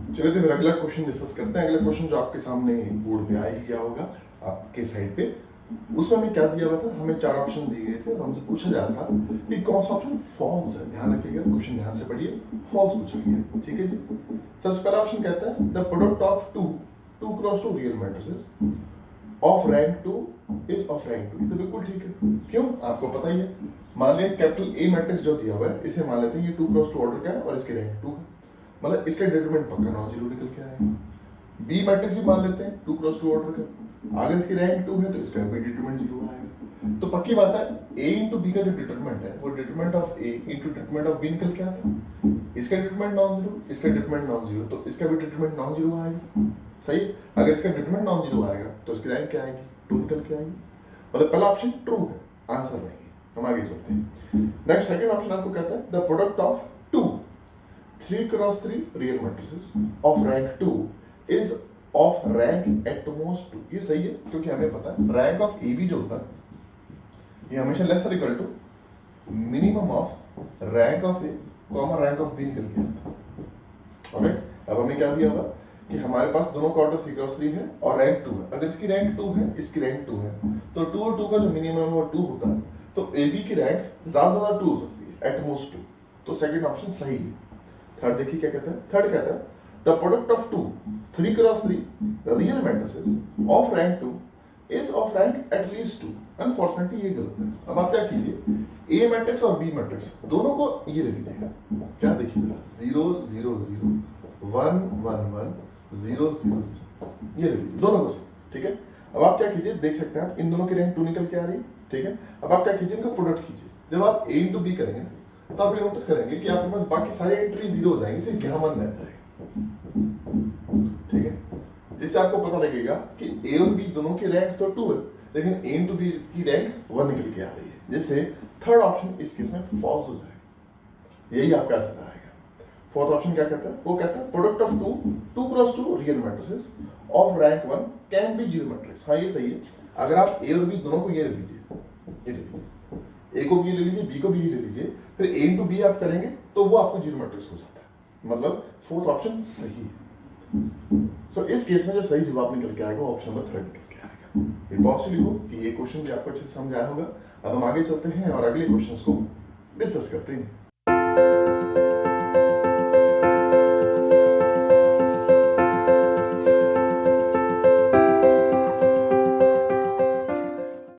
चलिए तो फिर अगला क्वेश्चन डिस्कस करते हैं। अगला क्वेश्चन जो आपके सामने बोर्ड पे आ ही गया होगा आपके साइड पे, उसमें हमें क्या दिया हुआ था, हमें 4 ऑप्शन दिए गए थे और हमसे पूछा जा रहा था कि कौन सा ऑप्शन फॉल्स है। ध्यान रखिएगा, क्वेश्चन ध्यान से पढ़िए, फॉल्स पूछा गया। ठीक है जी। सबसे पहला ऑप्शन कहता है the product of two cross two real matrices of rank 2 is of rank 2। ये तो बिल्कुल ठीक है। क्यों, आपको पता ही है। मान लिया कैपिटल ए मैट्रिक्स जो दिया हुआ है, इसे मान लेते हैं ये 2 क्रॉस 2 ऑर्डर का है और इसकी रैंक 2 है, मतलब इसका डिटरमिनेंट पक्का नॉन जीरो निकल के आएगा। बी मैट्रिक्स भी मान लेते हैं 2 क्रॉस 2 ऑर्डर का, अगर इसकी रैंक 2 है तो इसका भी डिटरमिनेंट 0 आएगा। तो पक्की बात है a इंटू बी का जो डिटरमिनेंट है वो determinant of a into determinant of B निकल के आता है। इसका डिटरमिनेंट नॉन जीरो, इसका डिटरमिनेंट नॉन जीरो, तो इसका भी डिटरमिनेंट नॉन जीरो आएगा। सही है। अगर इसका डिटरमिनेंट नॉन जीरो आएगा तो इसकी रैंक क्या आएगी, 2 निकल के आएगी। मतलब पहला ऑप्शन ट्रू है, आंसर नहीं है। हम आगे चलते हैं। नेक्स्ट सेकंड ऑप्शन आपको कहता है the product of 3 cross 3 real matrices of rank 2 is of rank at most 2। ये सही है, क्योंकि हमें पता है रैंक ऑफ ए बी जो होता है ये हमेशा लेस और equal to minimum of rank of A comma rank of B निकल के आता है। ओके, अब हमें क्या दिया हुआ कि हमारे पास दोनों का ऑर्डर 3 क्रॉस 3 है और रैंक 2 है। अगर इसकी रैंक 2 है, इसकी रैंक 2 है, तो 2 और 2 का जो मिनिमम है वो 2 होता है, तो ए बी की रैंक ज्यादा से ज्यादा 2 हो सकती है, एट मोस्ट 2। तो सेकंड ऑप्शन सही है। थर्ड देखिए क्या कहता है। थर्ड कहता है the product of 3 cross 3 real matrices of rank 2 is of rank at least 2। Unfortunately ये गलत है। अब आप क्या कीजिए, ए मैट्रिक्स और बी मैट्रिक्स दोनों को ये ले लीजिएगा। क्या देखिए, 0 0 0 1 1 1 0 0 0, ये ले लीजिए दोनों को से। ठीक है। अब आप क्या कीजिए, देख सकते हैं आप इन दोनों की रैंक 2 निकल के आ रही है। ठीक है। अब आप क्या कीजिए, इनका प्रोडक्ट कीजिए। जब आप ए इंटू बी करेंगे तो आप ये नोटिस करेंगे कि आपके पास बाकी सारे एंट्री 0 हो जाएंगे, सिर्फ यहाँ 1 रह जाएगा। ठीक है। जिससे आपको पता लगेगा कि ए और बी दोनों की रैंक तो 2 है, लेकिन ए इंटू बी की रैंक 1 निकल के आ रही है, जिससे थर्ड ऑप्शन इस केस में फॉल्स हो जाएगा। यही आपका आंसर आएगा। फोर्थ ऑप्शन क्या कहता है, वो कहता है product of 2 cross 2 real matrices of rank 1 can be zero matrix. हाँ ये सही है। अगर आप ए और बी दोनों को ये ले लीजिए, ये ले लीजिए, ए को भी ले लीजिए, बी को भी ले लीजिए, फिर ए इंटू बी आप करेंगे तो वो आपको जीरो मैट्रिक्स हो जाता है। मतलब फोर्थ ऑप्शन सही है। सो इस केस में जो सही जवाब निकल के आएगा वो ऑप्शन नंबर 3 निकल के आएगा। ये बॉक्स लिखो कि ये क्वेश्चन भी आपको अच्छे से समझ आया होगा। अब हम आगे चलते हैं और अगले क्वेश्चंस को डिस्कस करते हैं।